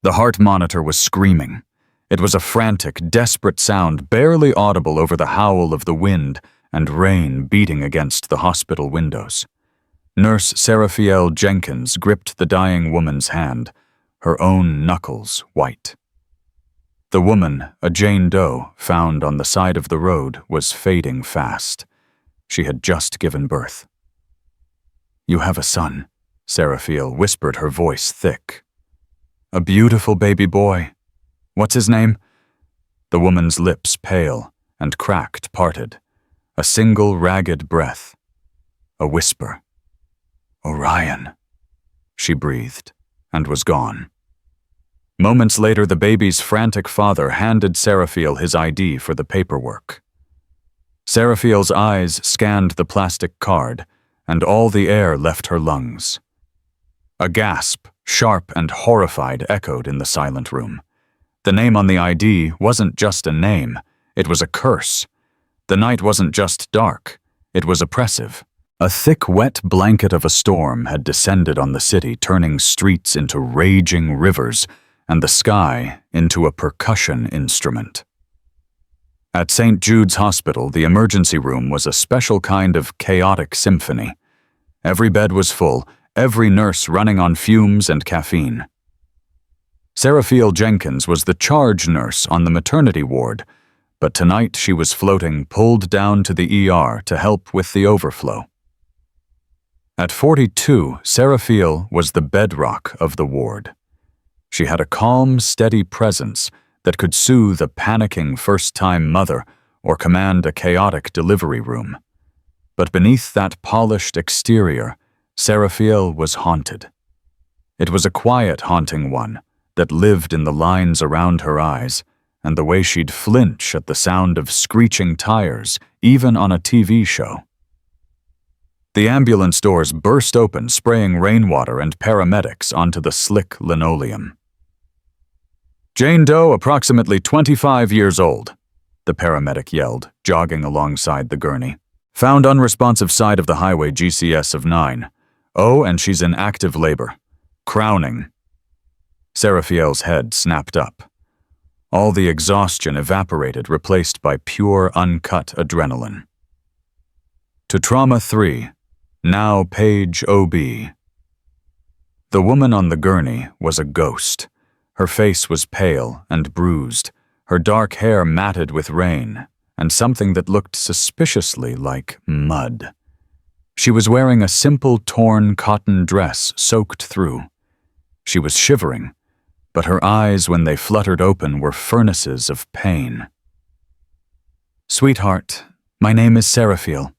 The heart monitor was screaming. It was a frantic, desperate sound barely audible over the howl of the wind and rain beating against the hospital windows. Nurse Seraphiel Jenkins gripped the dying woman's hand, her own knuckles white. The woman, a Jane Doe, found on the side of the road, was fading fast. She had just given birth. "You have a son," Seraphiel whispered, her voice thick. "A beautiful baby boy. What's his name?" The woman's lips pale and cracked parted. A single ragged breath. A whisper. "Orion," she breathed, and was gone. Moments later, the baby's frantic father handed Seraphiel his ID for the paperwork. Seraphiel's eyes scanned the plastic card, and all the air left her lungs. A gasp, sharp and horrified, echoed in the silent room. The name on the ID wasn't just a name, it was a curse. The night wasn't just dark, it was oppressive. A thick, wet blanket of a storm had descended on the city, turning streets into raging rivers and the sky into a percussion instrument. At St. Jude's Hospital, the emergency room was a special kind of chaotic symphony. Every bed was full, every nurse running on fumes and caffeine. Seraphiel Jenkins was the charge nurse on the maternity ward, but tonight she was floating pulled down to the ER to help with the overflow. At 42, Seraphiel was the bedrock of the ward. She had a calm, steady presence that could soothe a panicking first-time mother or command a chaotic delivery room. But beneath that polished exterior, Seraphiel was haunted. It was a quiet, haunting one that lived in the lines around her eyes and the way she'd flinch at the sound of screeching tires, even on a TV show. The ambulance doors burst open, spraying rainwater and paramedics onto the slick linoleum. "Jane Doe, approximately 25 years old," the paramedic yelled, jogging alongside the gurney. "Found unresponsive side of the highway, GCS of 9. Oh, and she's in active labor. Crowning." Seraphiel's head snapped up. All the exhaustion evaporated, replaced by pure, uncut adrenaline. To Trauma 3, now Page OB. The woman on the gurney was a ghost. Her face was pale and bruised, her dark hair matted with rain, and something that looked suspiciously like mud. She was wearing a simple torn cotton dress soaked through. She was shivering, but her eyes, when they fluttered open, were furnaces of pain. "Sweetheart, my name is Seraphiel.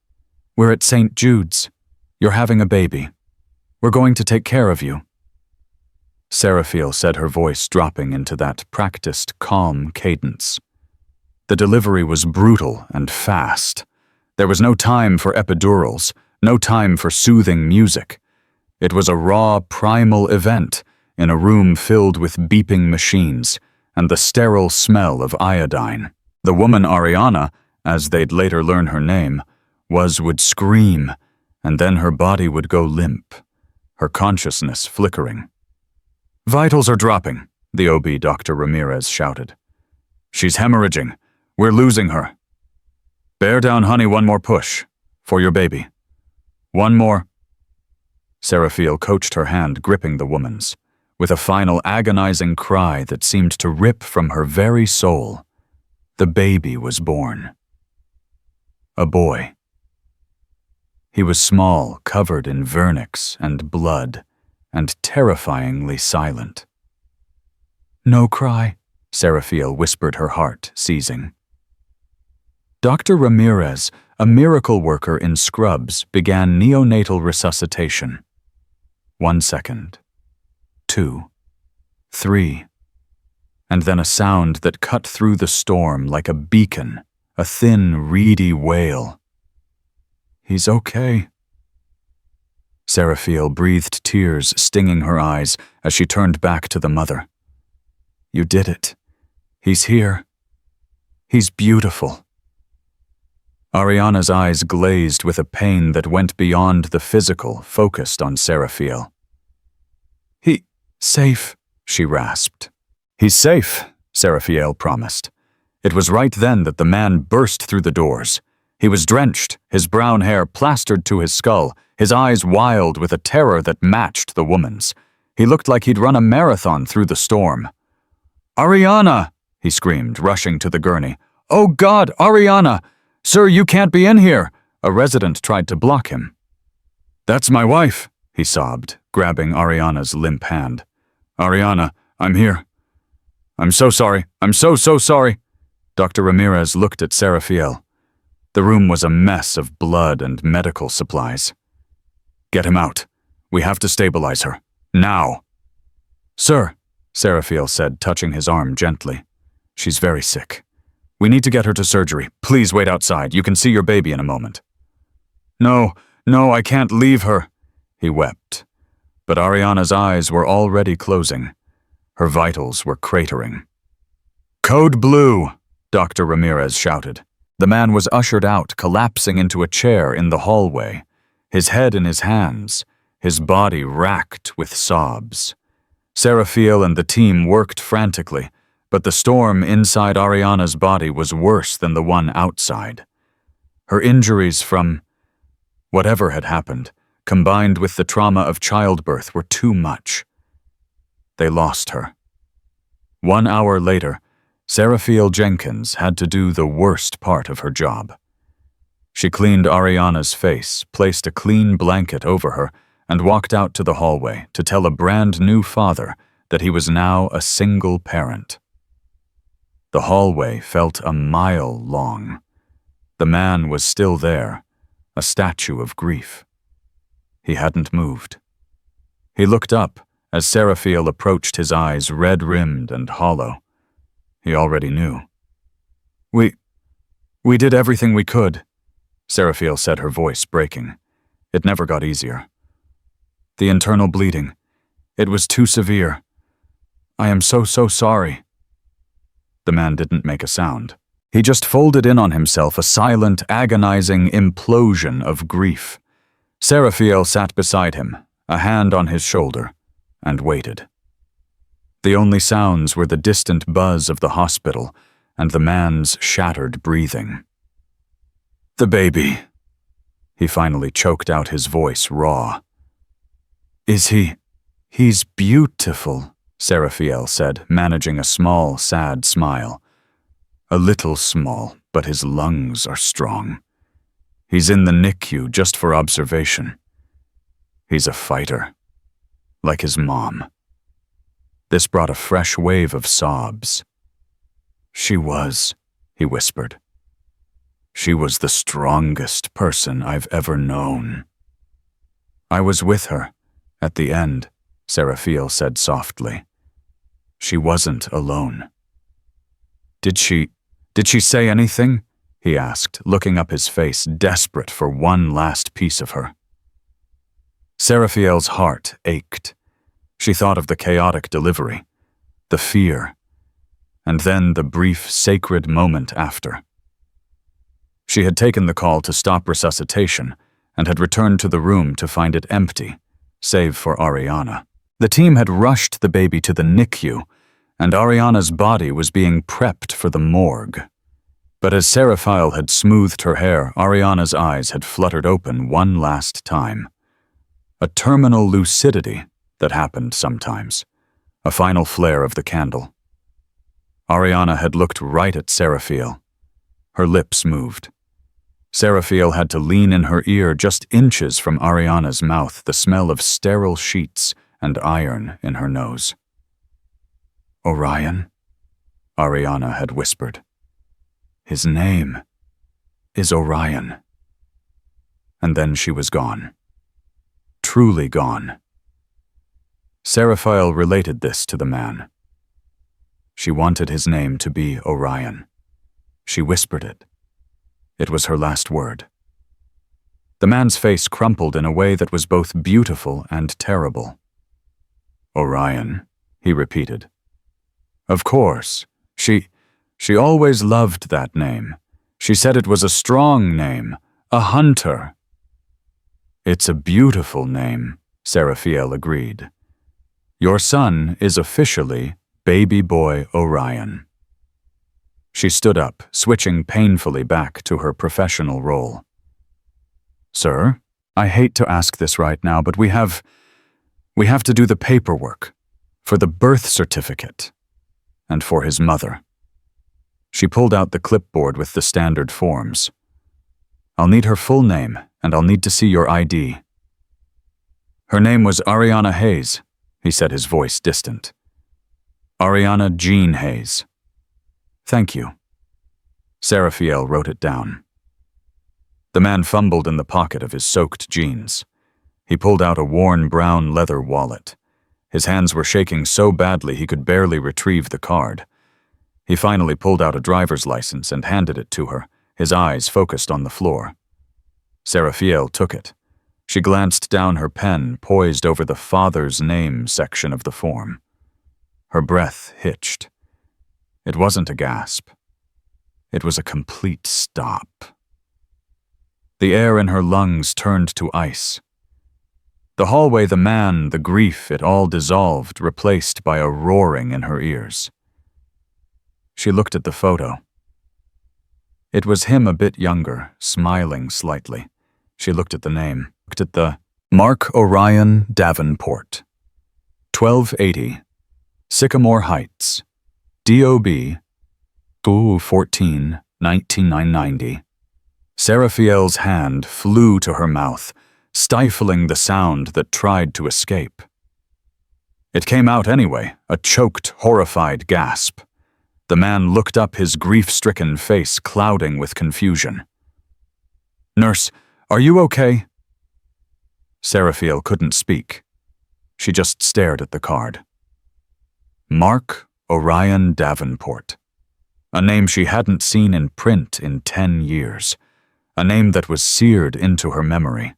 We're at St. Jude's. You're having a baby. We're going to take care of you." Seraphiel said, her voice dropping into that practiced, calm cadence. The delivery was brutal and fast. There was no time for epidurals, no time for soothing music. It was a raw, primal event in a room filled with beeping machines and the sterile smell of iodine. The woman, Ariana, as they'd later learn her name, would scream, and then her body would go limp, her consciousness flickering. "Vitals are dropping," the OB, Dr. Ramirez, shouted. "She's hemorrhaging. We're losing her. Bear down, honey, one more push. For your baby. One more." Seraphiel coached her hand, gripping the woman's, with a final agonizing cry that seemed to rip from her very soul. The baby was born. A boy. He was small, covered in vernix and blood, and terrifyingly silent. "No cry," Seraphiel whispered, her heart seizing. Dr. Ramirez, a miracle worker in scrubs, began neonatal resuscitation. 1 second. 2. 3. And then a sound that cut through the storm like a beacon, a thin, reedy wail. "He's okay." Seraphiel breathed, tears stinging her eyes as she turned back to the mother. "You did it. He's here. He's beautiful." Ariana's eyes glazed with a pain that went beyond the physical, focused on Seraphiel. "Safe," she rasped. "He's safe," Seraphiel promised. It was right then that the man burst through the doors. He was drenched, his brown hair plastered to his skull, his eyes wild with a terror that matched the woman's. He looked like he'd run a marathon through the storm. "Ariana!" he screamed, rushing to the gurney. "Oh God, Ariana! Sir, you can't be in here!" A resident tried to block him. "That's my wife," he sobbed, grabbing Ariana's limp hand. "Ariana, I'm here. I'm so sorry. I'm so sorry." Dr. Ramirez looked at Seraphiel. The room was a mess of blood and medical supplies. "Get him out. We have to stabilize her. Now." "Sir," Seraphiel said, touching his arm gently. "She's very sick. We need to get her to surgery. Please wait outside. You can see your baby in a moment." No, I can't leave her," he wept. But Ariana's eyes were already closing. Her vitals were cratering. "Code Blue!" Dr. Ramirez shouted. The man was ushered out, collapsing into a chair in the hallway, his head in his hands, his body racked with sobs. Seraphiel and the team worked frantically, but the storm inside Ariana's body was worse than the one outside. Her injuries from whatever had happened, combined with the trauma of childbirth, were too much. They lost her. 1 hour later, Seraphiel Jenkins had to do the worst part of her job. She cleaned Ariana's face, placed a clean blanket over her, and walked out to the hallway to tell a brand new father that he was now a single parent. The hallway felt a mile long. The man was still there, a statue of grief. He hadn't moved. He looked up as Seraphiel approached, his eyes red-rimmed and hollow. He already knew. We did everything we could," Seraphiel said, her voice breaking. It never got easier. "The internal bleeding. It was too severe. I am so sorry." The man didn't make a sound. He just folded in on himself, a silent, agonizing implosion of grief. Seraphiel sat beside him, a hand on his shoulder, and waited. The only sounds were the distant buzz of the hospital and the man's shattered breathing. "The baby," he finally choked out, his voice raw. "Is he? He's beautiful," Seraphiel said, managing a small, sad smile. "A little small, but his lungs are strong. He's in the NICU just for observation. He's a fighter, like his mom." This brought a fresh wave of sobs. "She was," he whispered. "She was the strongest person I've ever known." "I was with her at the end," Seraphiel said softly. "She wasn't alone." Did she say anything?" he asked, looking up his face, desperate for one last piece of her. Seraphiel's heart ached. She thought of the chaotic delivery, the fear, and then the brief, sacred moment after. She had taken the call to stop resuscitation and had returned to the room to find it empty, save for Ariana. The team had rushed the baby to the NICU, and Ariana's body was being prepped for the morgue. But as Seraphiel had smoothed her hair, Ariana's eyes had fluttered open one last time. A terminal lucidity that happened sometimes, a final flare of the candle. Ariana had looked right at Seraphiel. Her lips moved. Seraphiel had to lean in her ear just inches from Ariana's mouth, the smell of sterile sheets and iron in her nose. "Orion?" Ariana had whispered. "His name is Orion." And then she was gone. Truly gone. Seraphiel related this to the man. She wanted his name to be Orion. She whispered it. It was her last word. The man's face crumpled in a way that was both beautiful and terrible. "Orion," he repeated. "Of course. She always loved that name. She said it was a strong name, a hunter." "It's a beautiful name," Seraphiel agreed. Your son is officially baby boy Orion." She stood up, switching painfully back to her professional role. "Sir, I hate to ask this right now, but we have to do the paperwork for the birth certificate and for his mother." She pulled out the clipboard with the standard forms. "I'll need her full name, and I'll need to see your ID." "Her name was Ariana Hayes," he said, his voice distant. "Ariana Jean Hayes." "Thank you." Seraphiel wrote it down. The man fumbled in the pocket of his soaked jeans. He pulled out a worn brown leather wallet. His hands were shaking so badly he could barely retrieve the card. He finally pulled out a driver's license and handed it to her, his eyes focused on the floor. Seraphiel took it. She glanced down her pen, poised over the father's name section of the form. Her breath hitched. It wasn't a gasp. It was a complete stop. The air in her lungs turned to ice. The hallway, the man, the grief, it all dissolved, replaced by a roaring in her ears. She looked at the photo. It was him a bit younger, smiling slightly. She looked at the name, looked at the Mark Orion Davenport. 1280, Sycamore Heights, DOB, 14-1990. Seraphiel's hand flew to her mouth, stifling the sound that tried to escape. It came out anyway, a choked, horrified gasp. The man looked up, his grief-stricken face clouding with confusion. "Nurse, are you okay?" Seraphiel couldn't speak. She just stared at the card. Mark Orion Davenport. A name she hadn't seen in print in 10 years. A name that was seared into her memory.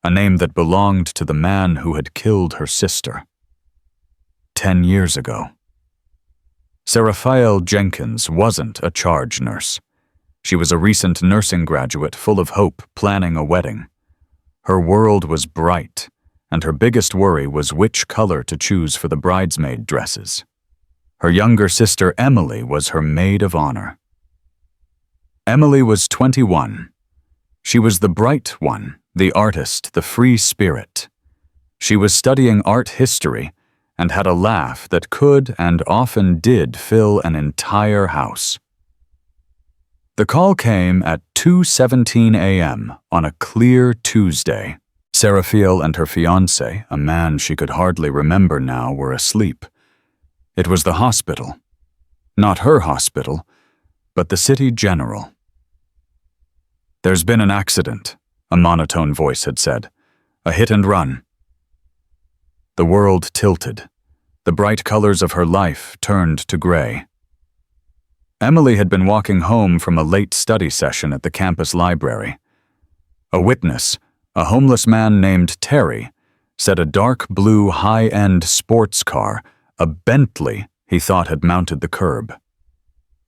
A name that belonged to the man who had killed her sister. 10 years ago. Seraphiel Jenkins wasn't a charge nurse. She was a recent nursing graduate full of hope, planning a wedding. Her world was bright, and her biggest worry was which color to choose for the bridesmaid dresses. Her younger sister Emily was her maid of honor. Emily was 21. She was the bright one, the artist, the free spirit. She was studying art history and had a laugh that could and often did fill an entire house. The call came at 2:17 a.m. on a clear Tuesday. Seraphiel and her fiancé, a man she could hardly remember now, were asleep. It was the hospital. Not her hospital, but the city general. "There's been an accident," a monotone voice had said. "A hit and run." The world tilted. The bright colors of her life turned to gray. Emily had been walking home from a late study session at the campus library. A witness, a homeless man named Terry, said a dark blue high-end sports car, a Bentley, he thought had mounted the curb.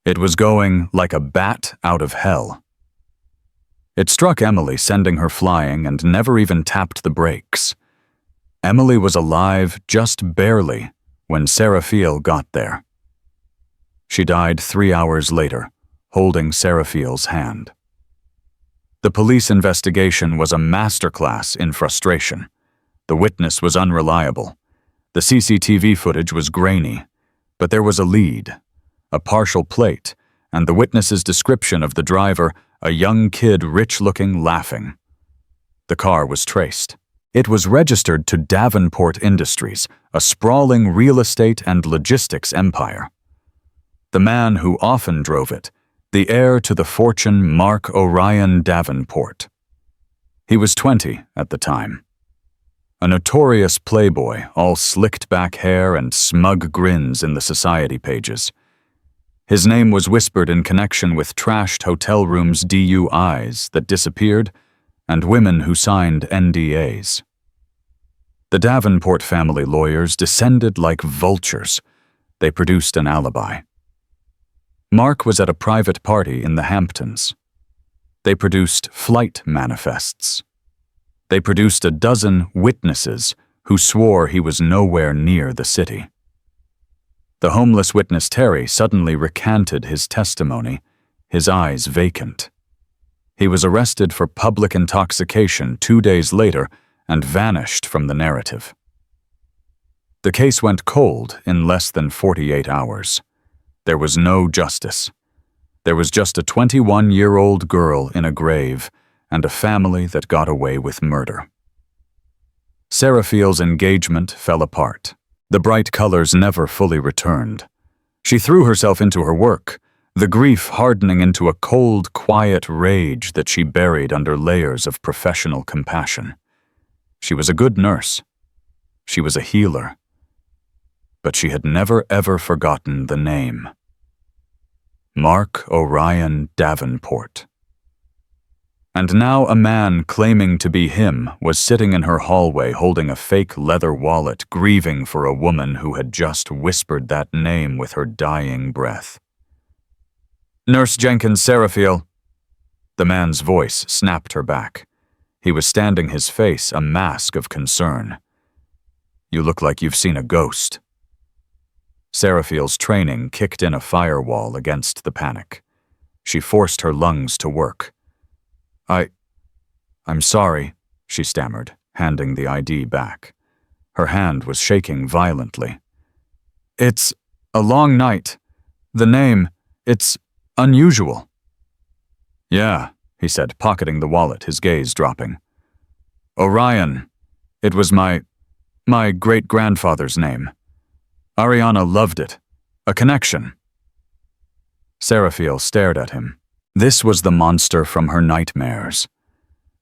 It was going like a bat out of hell. It struck Emily, sending her flying, and never even tapped the brakes. Emily was alive just barely when Seraphiel got there. She died 3 hours later, holding Seraphiel's hand. The police investigation was a masterclass in frustration. The witness was unreliable. The CCTV footage was grainy, but there was a lead, a partial plate, and the witness's description of the driver, a young kid rich-looking, laughing. The car was traced. It was registered to Davenport Industries, a sprawling real estate and logistics empire. The man who often drove it, the heir to the fortune Mark Orion Davenport. He was 20 at the time. A notorious playboy, all slicked back hair and smug grins in the society pages. His name was whispered in connection with trashed hotel rooms DUIs that disappeared and women who signed NDAs. The Davenport family lawyers descended like vultures. They produced an alibi. Mark was at a private party in the Hamptons. They produced flight manifests. They produced a dozen witnesses who swore he was nowhere near the city. The homeless witness Terry suddenly recanted his testimony, his eyes vacant. He was arrested for public intoxication 2 days later and vanished from the narrative. The case went cold in less than 48 hours. There was no justice. There was just a 21-year-old girl in a grave and a family that got away with murder. Seraphille's engagement fell apart. The bright colors never fully returned. She threw herself into her work, the grief hardening into a cold, quiet rage that she buried under layers of professional compassion. She was a good nurse. She was a healer. But she had never ever forgotten the name. Mark Orion Davenport. And now a man claiming to be him was sitting in her hallway holding a fake leather wallet, grieving for a woman who had just whispered that name with her dying breath. "Nurse Jenkins Seraphille." The man's voice snapped her back. He was standing his face a mask of concern. "You look like you've seen a ghost." Seraphille's training kicked in a firewall against the panic. She forced her lungs to work. I'm sorry," she stammered, handing the ID back. Her hand was shaking violently. "It's a long night. The name, it's unusual." "Yeah," he said, pocketing the wallet, his gaze dropping. "Orion. It was my great-grandfather's name. Ariana loved it. A connection." Seraphille stared at him. This was the monster from her nightmares.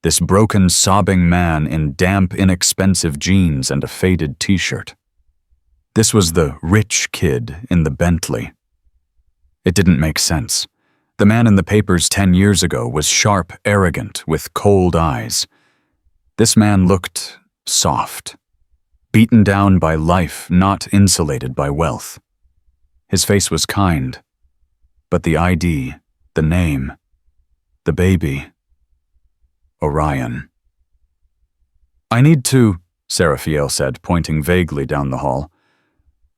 This broken, sobbing man in damp, inexpensive jeans and a faded t-shirt. This was the rich kid in the Bentley. It didn't make sense. The man in the papers 10 years ago was sharp, arrogant, with cold eyes. This man looked soft. Beaten down by life, not insulated by wealth. His face was kind. But the ID, the name, the baby. Orion. "I need to," Seraphille said, pointing vaguely down the hall.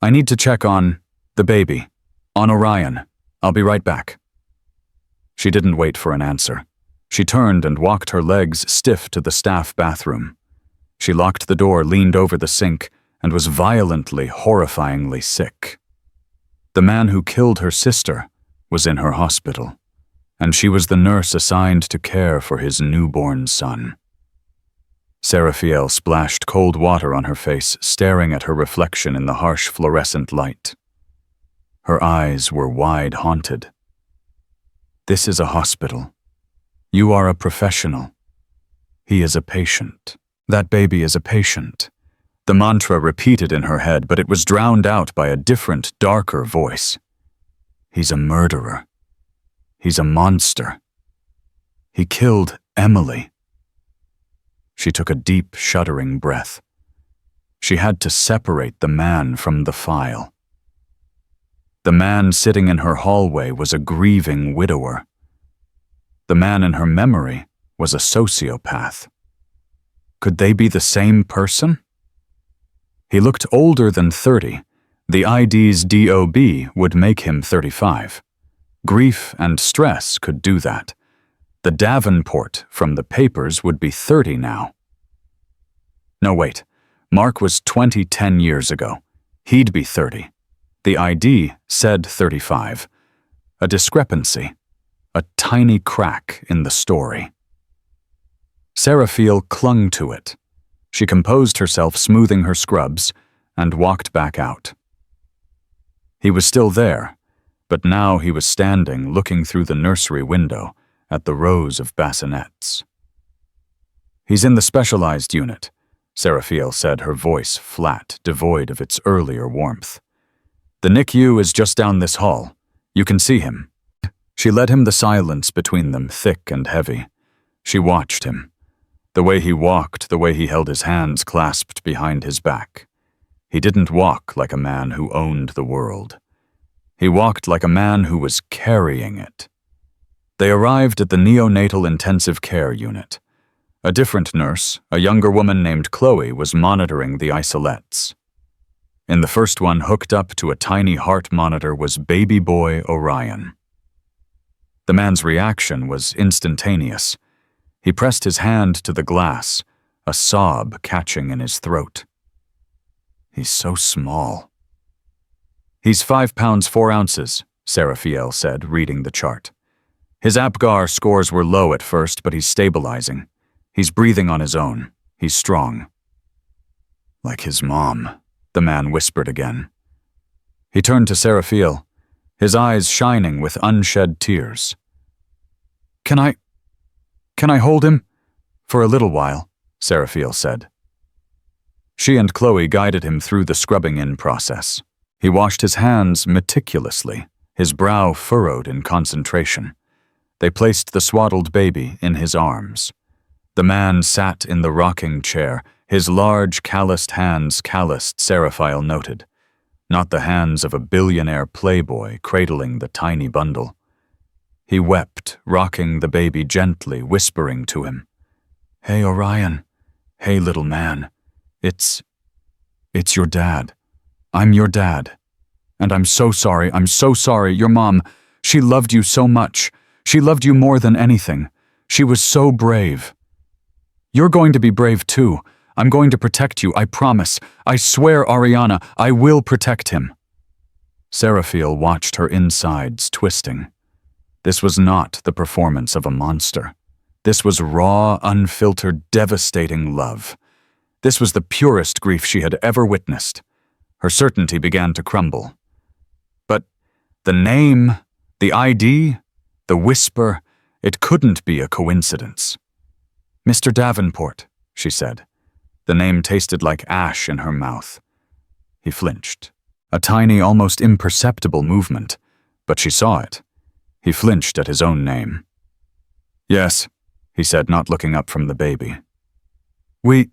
"I need to check on the baby, on Orion. I'll be right back." She didn't wait for an answer. She turned and walked her legs stiff to the staff bathroom. She locked the door, leaned over the sink, and was violently, horrifyingly sick. The man who killed her sister was in her hospital, and she was the nurse assigned to care for his newborn son. Seraphille splashed cold water on her face, staring at her reflection in the harsh fluorescent light. Her eyes were wide, haunted. "This is a hospital. You are a professional. He is a patient. That baby is a patient." The mantra repeated in her head, but it was drowned out by a different, darker voice. "He's a murderer. He's a monster. He killed Emily." She took a deep, shuddering breath. She had to separate the man from the file. The man sitting in her hallway was a grieving widower. The man in her memory was a sociopath. Could they be the same person? He looked older than 30. The ID's DOB would make him 35. Grief and stress could do that. The Davenport from the papers would be 30 now. No, wait. Mark was 20 10 years ago. He'd be 30. The ID said 35. A discrepancy. A tiny crack in the story. Seraphille clung to it. She composed herself, smoothing her scrubs, and walked back out. He was still there, but now he was standing, looking through the nursery window at the rows of bassinets. "He's in the specialized unit," Seraphille said, her voice flat, devoid of its earlier warmth. "The NICU is just down this hall. You can see him." She led him, the silence between them thick and heavy. She watched him. The way he walked, the way he held his hands clasped behind his back. He didn't walk like a man who owned the world. He walked like a man who was carrying it. They arrived at the neonatal intensive care unit. A different nurse, a younger woman named Chloe, was monitoring the isolettes. In the first one, hooked up to a tiny heart monitor, was baby boy Orion. The man's reaction was instantaneous. He pressed his hand to the glass, a sob catching in his throat. He's so small. He's 5 pounds 4 ounces, Seraphiel said, reading the chart. His APGAR scores were low at first, but he's stabilizing. He's breathing on his own. He's strong. Like his mom, the man whispered again. He turned to Seraphiel, his eyes shining with unshed tears. Can I hold him? For a little while, Seraphiel said. She and Chloe guided him through the scrubbing-in process. He washed his hands meticulously, his brow furrowed in concentration. They placed the swaddled baby in his arms. The man sat in the rocking chair, his large, calloused hands calloused, Seraphiel noted. Not the hands of a billionaire playboy cradling the tiny bundle. He wept, rocking the baby gently, whispering to him, Hey, Orion. Hey, little man. It's your dad. I'm your dad. And I'm so sorry, your mom. She loved you so much. She loved you more than anything. She was so brave. You're going to be brave too. I'm going to protect you, I promise. I swear, Ariana, I will protect him. Seraphiel watched her insides twisting. This was not the performance of a monster. This was raw, unfiltered, devastating love. This was the purest grief she had ever witnessed. Her certainty began to crumble. But the name, the ID, the whisper, it couldn't be a coincidence. Mr. Davenport, she said. The name tasted like ash in her mouth. He flinched. A tiny, almost imperceptible movement, but she saw it. He flinched at his own name. Yes, he said, not looking up from the baby. We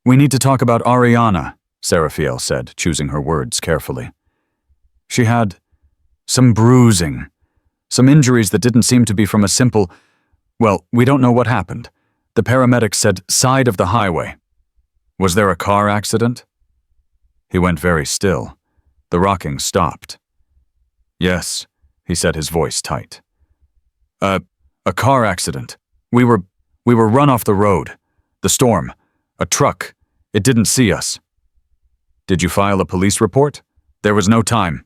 need to talk about Ariana, Seraphiel said, choosing her words carefully. She had some bruising, some injuries that didn't seem to be from a simple, well, we don't know what happened. The paramedics said side of the highway. Was there a car accident? He went very still. The rocking stopped. Yes, he said, his voice tight. A car accident. We were run off the road. The storm. A truck. It didn't see us. Did you file a police report? There was no time.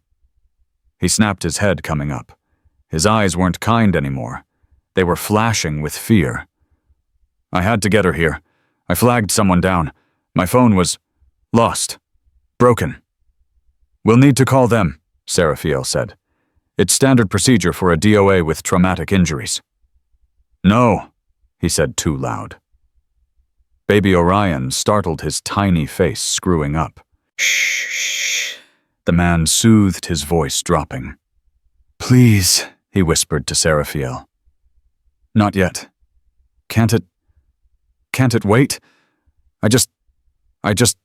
He snapped his head, coming up. His eyes weren't kind anymore. They were flashing with fear. I had to get her here. I flagged someone down. My phone was lost. Broken. We'll need to call them, Seraphiel said. It's standard procedure for a DOA with traumatic injuries. No, he said too loud. Baby Orion startled, his tiny face screwing up. Shh. The man soothed, his voice dropping. Please, he whispered to Seraphiel. Not yet. Can't it wait? I just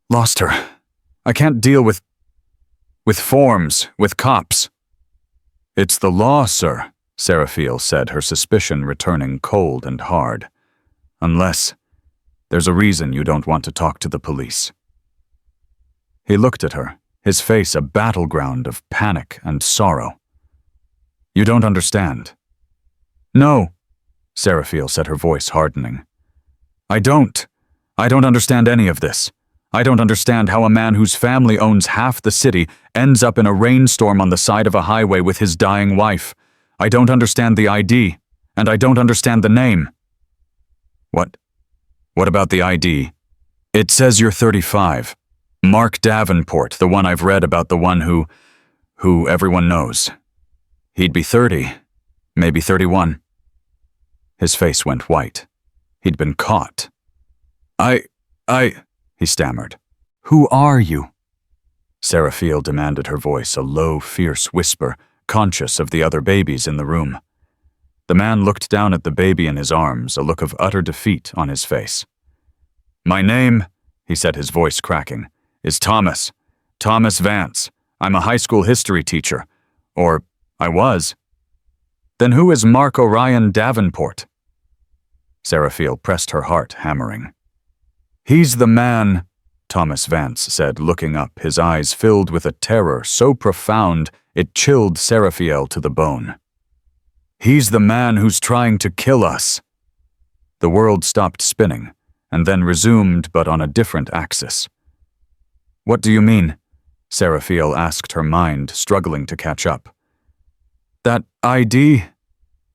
lost her. I can't deal with forms, with cops. It's the law, sir, Seraphiel said, her suspicion returning cold and hard. Unless there's a reason you don't want to talk to the police. He looked at her, his face a battleground of panic and sorrow. You don't understand. No, Seraphiel said, her voice hardening. I don't understand any of this. I don't understand how a man whose family owns half the city ends up in a rainstorm on the side of a highway with his dying wife. I don't understand the ID, and I don't understand the name. What about the ID? It says you're 35. Mark Davenport, the one I've read about, the one who everyone knows. He'd be 30, maybe 31. His face went white. He'd been caught. He stammered. Who are you? Seraphiel demanded, her voice a low, fierce whisper, conscious of the other babies in the room. The man looked down at the baby in his arms, a look of utter defeat on his face. My name, he said, his voice cracking, is Thomas. Thomas Vance. I'm a high school history teacher. Or I was. Then who is Mark Orion Davenport? Seraphiel pressed her heart, hammering. "He's the man," Thomas Vance said, looking up, his eyes filled with a terror so profound it chilled Seraphiel to the bone. "He's the man who's trying to kill us." The world stopped spinning, and then resumed, but on a different axis. "What do you mean?" Seraphiel asked, her mind struggling to catch up. "That ID,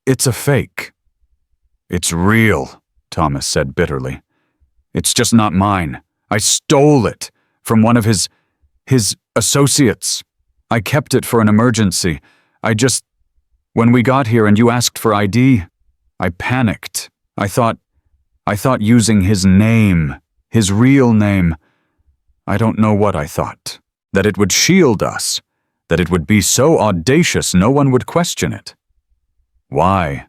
it's a fake." "It's real," Thomas said bitterly. "It's just not mine. I stole it from one of his associates. I kept it for an emergency. When we got here and you asked for ID, I panicked. I thought using his name, his real name. I don't know what I thought. That it would shield us. That it would be so audacious no one would question it." "Why?"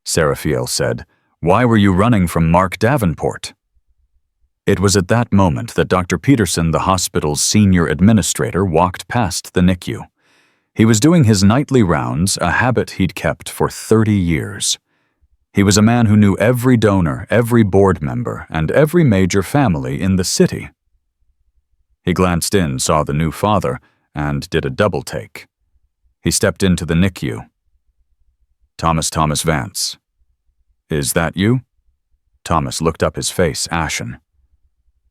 Seraphiel said. "Why were you running from Mark Davenport?" It was at that moment that Dr. Peterson, the hospital's senior administrator, walked past the NICU. He was doing his nightly rounds, a habit he'd kept for 30 years. He was a man who knew every donor, every board member, and every major family in the city. He glanced in, saw the new father, and did a double take. He stepped into the NICU. "Thomas Vance. Is that you?" Thomas looked up, his face ashen.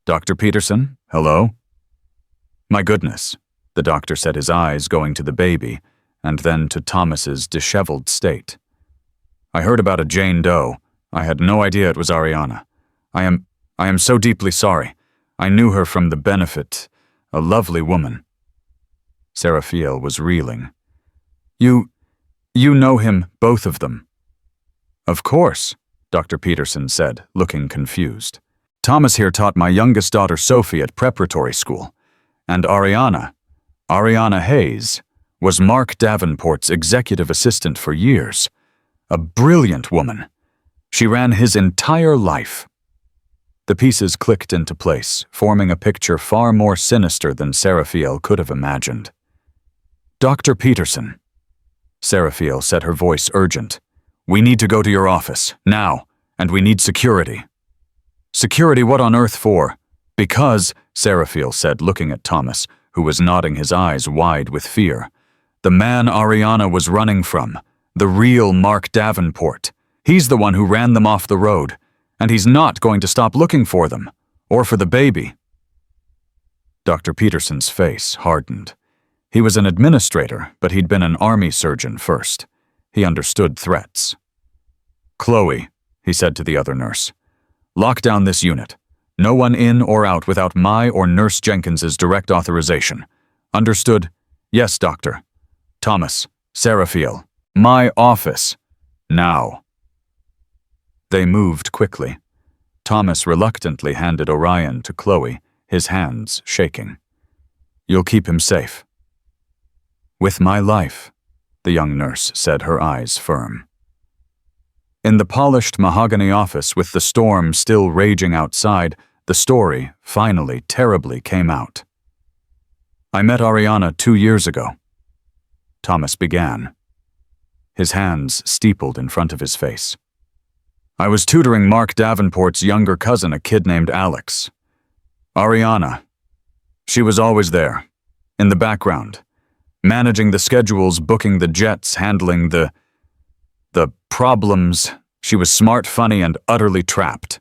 "Dr. Peterson, hello?" "My goodness," the doctor said, his eyes going to the baby, and then to Thomas's disheveled state. "I heard about a Jane Doe. I had no idea it was Ariana. I am so deeply sorry. I knew her from the benefit. A lovely woman." Seraphiel was reeling. You know him, both of them." "Of course," Dr. Peterson said, looking confused. "Thomas here taught my youngest daughter Sophie at preparatory school. And Ariana Hayes, was Mark Davenport's executive assistant for years. A brilliant woman. She ran his entire life." The pieces clicked into place, forming a picture far more sinister than Seraphiel could have imagined. "Dr. Peterson," Seraphiel said, her voice urgent. "We need to go to your office, now, and we need security." "Security, what on earth for?" "Because," Seraphiel said, looking at Thomas, who was nodding, his eyes wide with fear, "the man Ariana was running from, the real Mark Davenport, he's the one who ran them off the road, and he's not going to stop looking for them, or for the baby." Dr. Peterson's face hardened. He was an administrator, but he'd been an army surgeon first. He understood threats. "Chloe," he said to the other nurse, "lock down this unit. No one in or out without my or Nurse Jenkins's direct authorization. Understood?" "Yes, doctor." "Thomas, Seraphiel, my office. Now." They moved quickly. Thomas reluctantly handed Orion to Chloe, his hands shaking. "You'll keep him safe." "With my life," the young nurse said, her eyes firm. In the polished mahogany office, with the storm still raging outside, the story, finally, terribly came out. "I met Ariana 2 years ago," Thomas began. His hands steepled in front of his face. "I was tutoring Mark Davenport's younger cousin, a kid named Alex. Ariana. She was always there, in the background, managing the schedules, booking the jets, handling the problems. She was smart, funny, and utterly trapped.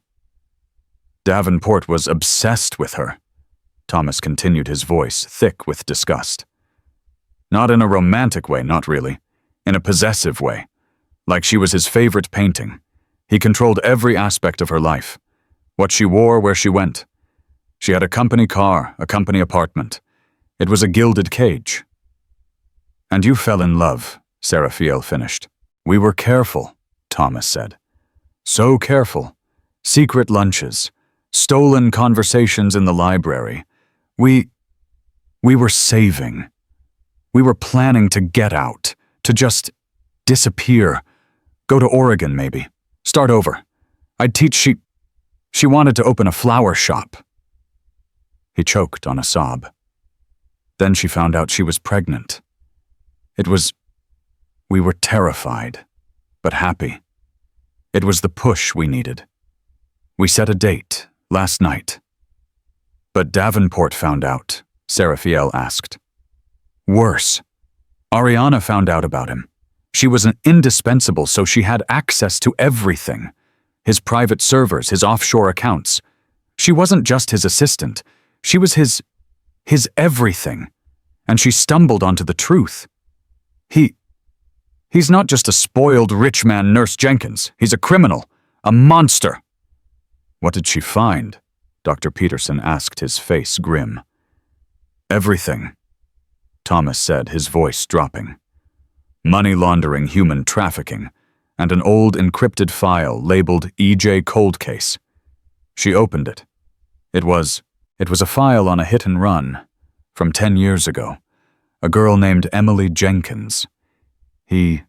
Davenport was obsessed with her," Thomas continued, his voice thick with disgust. "Not in a romantic way, not really. In a possessive way. Like she was his favorite painting. He controlled every aspect of her life. What she wore, where she went. She had a company car, a company apartment. It was a gilded cage." "And you fell in love," Seraphiel finished. "We were careful," Thomas said. "So careful. Secret lunches. Stolen conversations in the library. We were saving. We were planning to get out. To just disappear. Go to Oregon, maybe. Start over. I'd teach she wanted to open a flower shop." He choked on a sob. Then she found out she was pregnant. We were terrified, but happy. It was the push we needed. We set a date, last night. But Davenport found out, Seraphiel asked. Worse. Ariana found out about him. She was an indispensable, so she had access to everything. His private servers, his offshore accounts. She wasn't just his assistant. She was his everything. And she stumbled onto the truth. He's not just a spoiled rich man, Nurse Jenkins. He's a criminal, a monster. What did she find? Dr. Peterson asked, his face grim. Everything, Thomas said, his voice dropping. Money laundering, human trafficking, and an old encrypted file labeled EJ Cold Case. She opened it. It was a file on a hit and run from 10 years ago. A girl named Emily Jenkins. He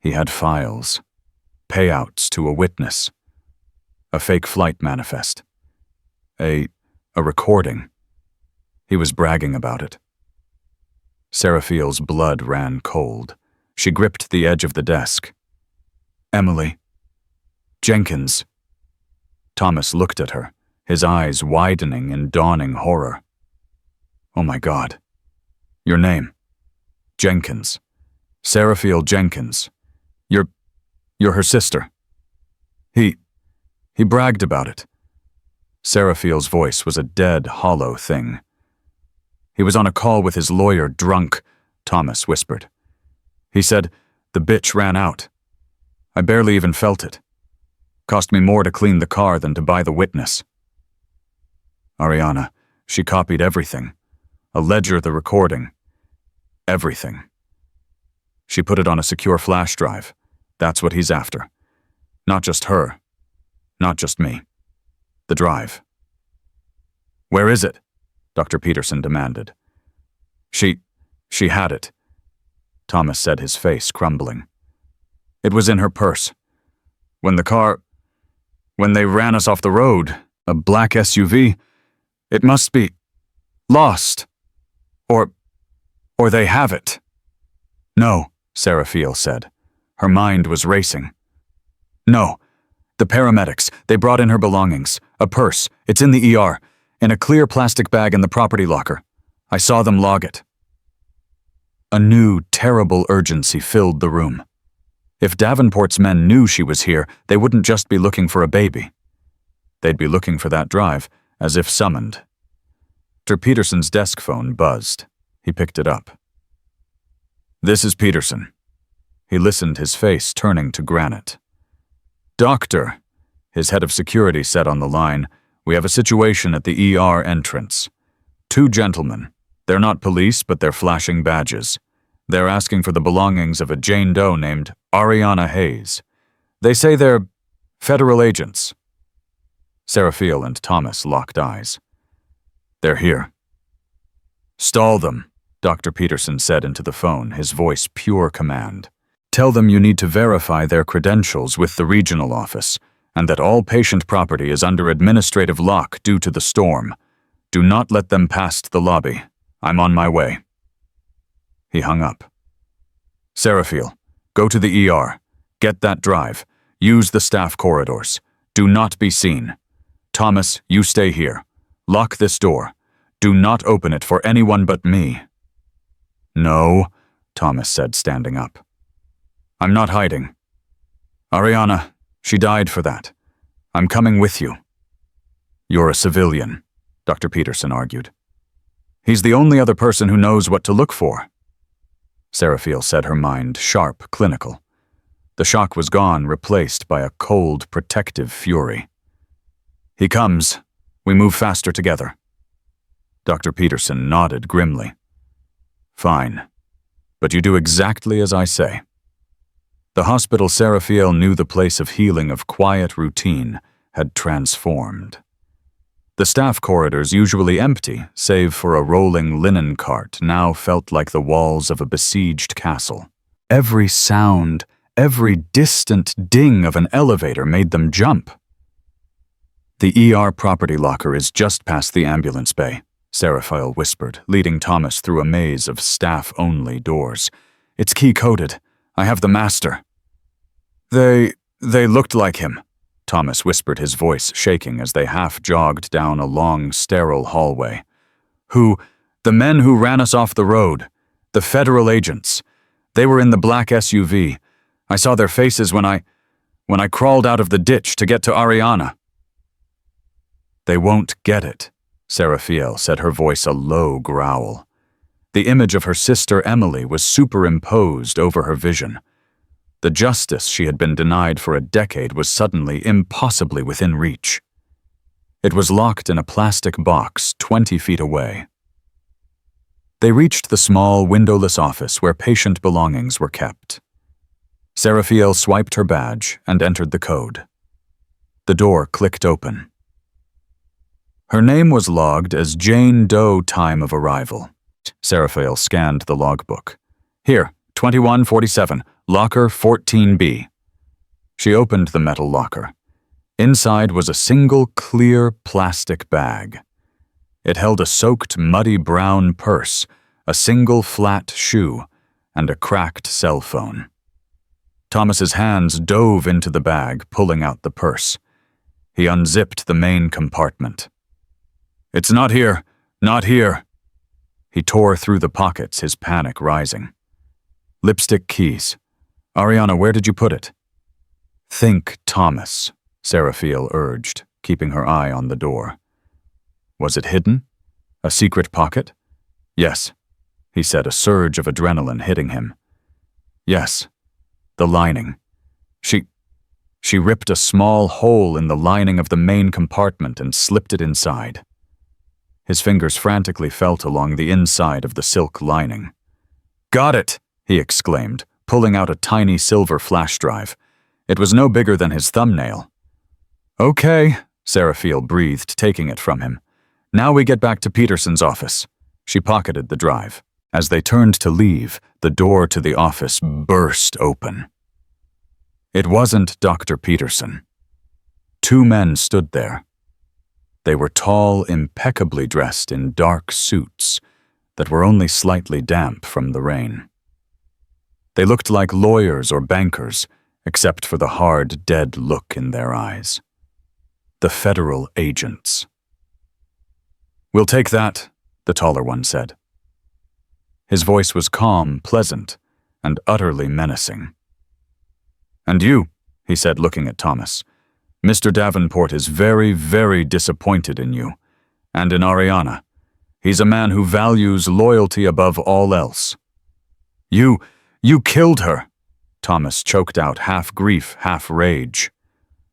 had files, payouts to a witness, a fake flight manifest, a recording. He was bragging about it. Seraphiel's blood ran cold. She gripped the edge of the desk. Emily. Jenkins. Thomas looked at her, his eyes widening in dawning horror. Oh my God. Your name. Jenkins. Seraphiel Jenkins. You're her sister. He bragged about it. Seraphiel's voice was a dead, hollow thing. He was on a call with his lawyer, drunk, Thomas whispered. He said, the bitch ran out. I barely even felt it. Cost me more to clean the car than to buy the witness. Ariana, she copied everything. A ledger, the recording. Everything. She put it on a secure flash drive. That's what he's after. Not just her. Not just me. The drive. Where is it? Dr. Peterson demanded. She had it, Thomas said, his face crumbling. It was in her purse. When they ran us off the road, a black SUV, it must be lost. Or they have it. No, Seraphiel said. Her mind was racing. No, the paramedics, they brought in her belongings. A purse, it's in the ER, in a clear plastic bag in the property locker. I saw them log it. A new, terrible urgency filled the room. If Davenport's men knew she was here, they wouldn't just be looking for a baby. They'd be looking for that drive, as if summoned. Dr. Peterson's desk phone buzzed. He picked it up. This is Peterson. He listened, his face turning to granite. Doctor, his head of security said on the line, we have a situation at the ER entrance. 2 gentlemen. They're not police, but they're flashing badges. They're asking for the belongings of a Jane Doe named Ariana Hayes. They say they're federal agents. Seraphiel and Thomas locked eyes. They're here. Stall them, Dr. Peterson said into the phone, his voice pure command. Tell them you need to verify their credentials with the regional office, and that all patient property is under administrative lock due to the storm. Do not let them past the lobby. I'm on my way. He hung up. Seraphiel, go to the ER. Get that drive. Use the staff corridors. Do not be seen. Thomas, you stay here. Lock this door. Do not open it for anyone but me. No, Thomas said, standing up. I'm not hiding. Ariana, she died for that. I'm coming with you. You're a civilian, Dr. Peterson argued. He's the only other person who knows what to look for. Seraphiel said, her mind sharp, clinical. The shock was gone, replaced by a cold, protective fury. He comes. We move faster together. Dr. Peterson nodded grimly. Fine. But you do exactly as I say. The hospital Seraphiel knew the place of healing, of quiet routine, had transformed. The staff corridors, usually empty, save for a rolling linen cart, now felt like the walls of a besieged castle. Every sound, every distant ding of an elevator made them jump. The ER property locker is just past the ambulance bay, Seraphiel whispered, leading Thomas through a maze of staff-only doors. It's key-coded. I have the master. They looked like him, Thomas whispered, his voice shaking as they half-jogged down a long, sterile hallway. The men who ran us off the road. The federal agents. They were in the black SUV. I saw their faces when I crawled out of the ditch to get to Ariana. They won't get it, Seraphiel said, her voice a low growl. The image of her sister Emily was superimposed over her vision. The justice she had been denied for a decade was suddenly impossibly within reach. It was locked in a plastic box 20 feet away. They reached the small, windowless office where patient belongings were kept. Seraphiel swiped her badge and entered the code. The door clicked open. Her name was logged as Jane Doe, time of arrival. Seraphiel scanned the logbook. Here, 2147, locker 14B. She opened the metal locker. Inside was a single clear plastic bag. It held a soaked, muddy brown purse, a single flat shoe, and a cracked cell phone. Thomas's hands dove into the bag, pulling out the purse. He unzipped the main compartment. "It's not here, not here." He tore through the pockets, his panic rising. "Lipstick keys. Ariana, where did you put it?" "Think, Thomas," Seraphiel urged, keeping her eye on the door. "Was it hidden? A secret pocket?" "Yes," he said, a surge of adrenaline hitting him. "Yes. The lining. She ripped a small hole in the lining of the main compartment and slipped it inside." His fingers frantically felt along the inside of the silk lining. "Got it!" he exclaimed, pulling out a tiny silver flash drive. It was no bigger than his thumbnail. "Okay," Seraphiel breathed, taking it from him. "Now we get back to Peterson's office." She pocketed the drive. As they turned to leave, the door to the office burst open. It wasn't Dr. Peterson. Two men stood there. They were tall, impeccably dressed in dark suits that were only slightly damp from the rain. They looked like lawyers or bankers, except for the hard, dead look in their eyes. The federal agents. "We'll take that," the taller one said. His voice was calm, pleasant, and utterly menacing. "And you," he said, looking at Thomas. "Mr. Davenport is very, very disappointed in you, and in Ariana. He's a man who values loyalty above all else." You killed her," Thomas choked out, half grief, half rage.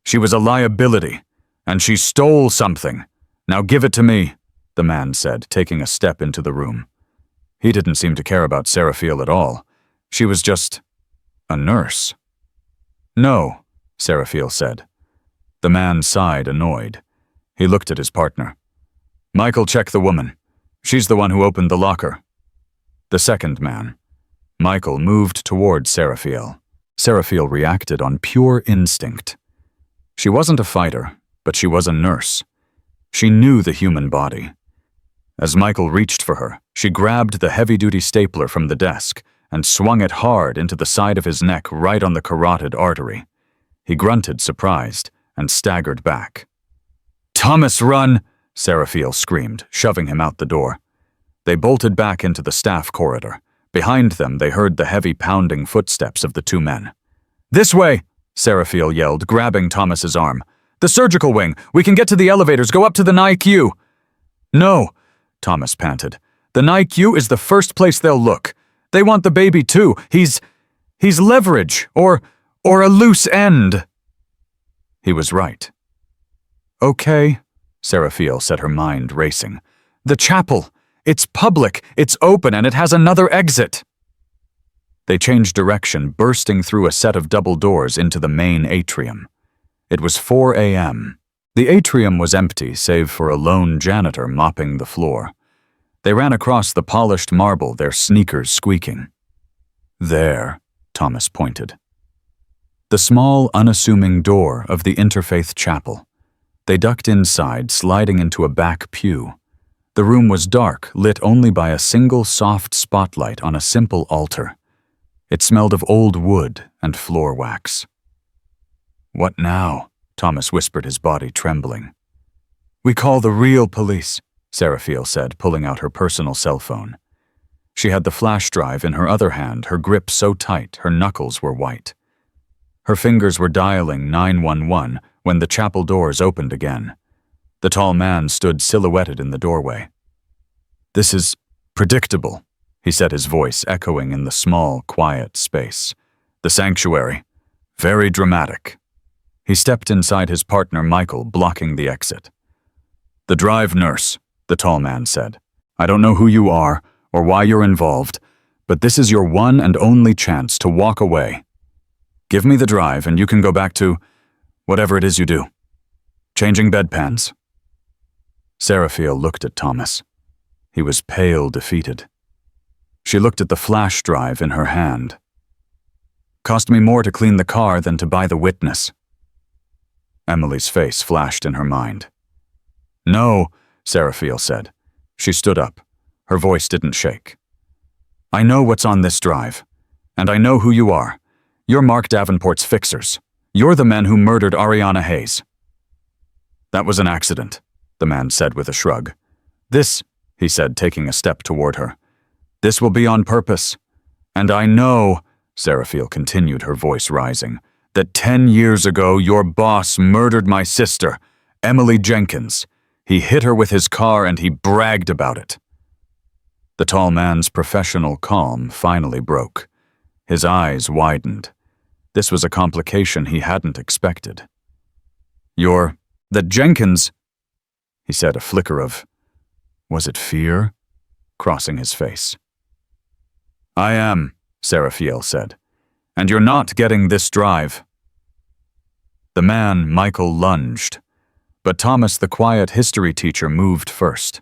"She was a liability, and she stole something. Now give it to me," the man said, taking a step into the room. He didn't seem to care about Seraphiel at all. She was just a nurse. "No," Seraphiel said. The man sighed, annoyed. He looked at his partner. "Michael, check the woman. She's the one who opened the locker." The second man, Michael, moved toward Seraphiel. Seraphiel reacted on pure instinct. She wasn't a fighter, but she was a nurse. She knew the human body. As Michael reached for her, she grabbed the heavy-duty stapler from the desk and swung it hard into the side of his neck, right on the carotid artery. He grunted, surprised, and staggered back. "Thomas, run!" Seraphiel screamed, shoving him out the door. They bolted back into the staff corridor. Behind them, they heard the heavy pounding footsteps of the two men. "This way!" Seraphiel yelled, grabbing Thomas's arm. "The surgical wing! We can get to the elevators! Go up to the NICU!" "No!" Thomas panted. "The NICU is the first place they'll look. They want the baby too. He's leverage, or a loose end." He was right. "Okay," Seraphiel said, her mind racing. "The chapel. It's public, it's open, and it has another exit." They changed direction, bursting through a set of double doors into the main atrium. It was 4 a.m. The atrium was empty, save for a lone janitor mopping the floor. They ran across the polished marble, their sneakers squeaking. "There," Thomas pointed. The small, unassuming door of the interfaith chapel. They ducked inside, sliding into a back pew. The room was dark, lit only by a single soft spotlight on a simple altar. It smelled of old wood and floor wax. What now? Thomas whispered, his body trembling. We call the real police, Seraphiel said, pulling out her personal cell phone. She had the flash drive in her other hand, her grip so tight her knuckles were white. Her fingers were dialing 911 when the chapel doors opened again. The tall man stood silhouetted in the doorway. This is predictable, he said, his voice echoing in the small, quiet space. The sanctuary. Very dramatic. He stepped inside his partner, Michael, blocking the exit. The drive, nurse, the tall man said. I don't know who you are or why you're involved, but this is your one and only chance to walk away. Give me the drive and you can go back to whatever it is you do. Changing bedpans. Seraphiel looked at Thomas. He was pale, defeated. She looked at the flash drive in her hand. Cost me more to clean the car than to buy the witness. Emily's face flashed in her mind. No, Seraphiel said. She stood up. Her voice didn't shake. I know what's on this drive, and I know who you are. You're Mark Davenport's fixers. You're the men who murdered Ariana Hayes. That was an accident, the man said with a shrug. This, he said, taking a step toward her. This will be on purpose. And I know, Seraphiel continued, her voice rising, that 10 years ago your boss murdered my sister, Emily Jenkins. He hit her with his car and he bragged about it. The tall man's professional calm finally broke. His eyes widened. This was a complication he hadn't expected. That Jenkins, he said, a flicker of, was it fear, crossing his face. I am, Seraphiel said, and you're not getting this drive. The man, Michael, lunged, but Thomas, the quiet history teacher, moved first.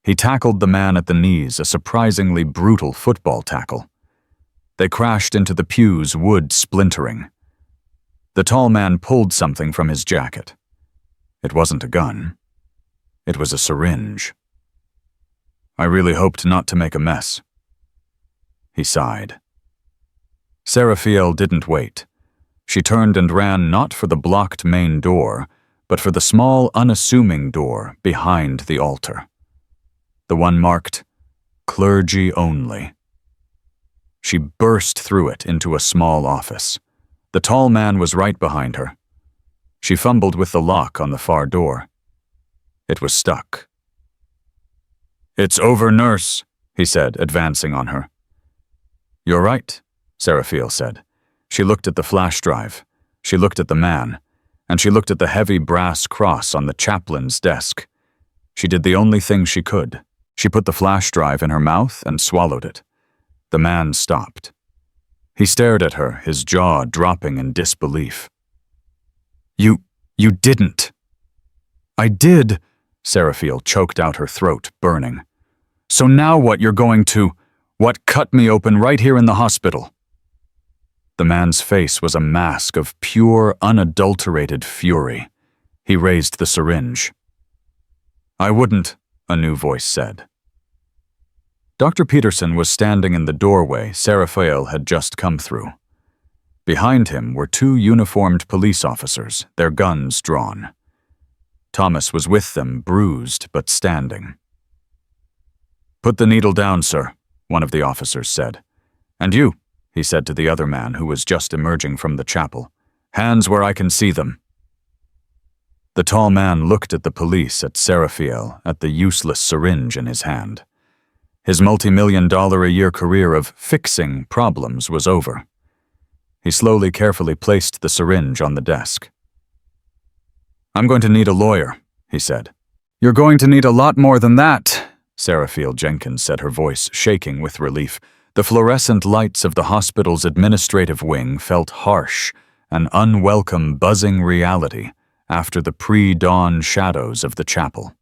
He tackled the man at the knees, a surprisingly brutal football tackle. They crashed into the pews, wood splintering. The tall man pulled something from his jacket. It wasn't a gun. It was a syringe. I really hoped not to make a mess. He sighed. Seraphiel didn't wait. She turned and ran not for the blocked main door, but for the small, unassuming door behind the altar. The one marked, Clergy Only. She burst through it into a small office. The tall man was right behind her. She fumbled with the lock on the far door. It was stuck. It's over, nurse, he said, advancing on her. You're right, Seraphiel said. She looked at the flash drive. She looked at the man. And she looked at the heavy brass cross on the chaplain's desk. She did the only thing she could. She put the flash drive in her mouth and swallowed it. The man stopped. He stared at her, his jaw dropping in disbelief. You didn't. I did, Seraphiel choked out, her throat burning. So now what you're going to, what cut me open right here in the hospital? The man's face was a mask of pure, unadulterated fury. He raised the syringe. I wouldn't, a new voice said. Dr. Peterson was standing in the doorway Seraphiel had just come through. Behind him were 2 uniformed police officers, their guns drawn. Thomas was with them, bruised but standing. Put the needle down, sir, one of the officers said. And you, he said to the other man who was just emerging from the chapel. Hands where I can see them. The tall man looked at the police, at Seraphiel, at the useless syringe in his hand. His multi-million-dollar-a-year career of fixing problems was over. He slowly, carefully placed the syringe on the desk. I'm going to need a lawyer, he said. You're going to need a lot more than that, Seraphiel Jenkins said, her voice shaking with relief. The fluorescent lights of the hospital's administrative wing felt harsh, an unwelcome buzzing reality after the pre-dawn shadows of the chapel.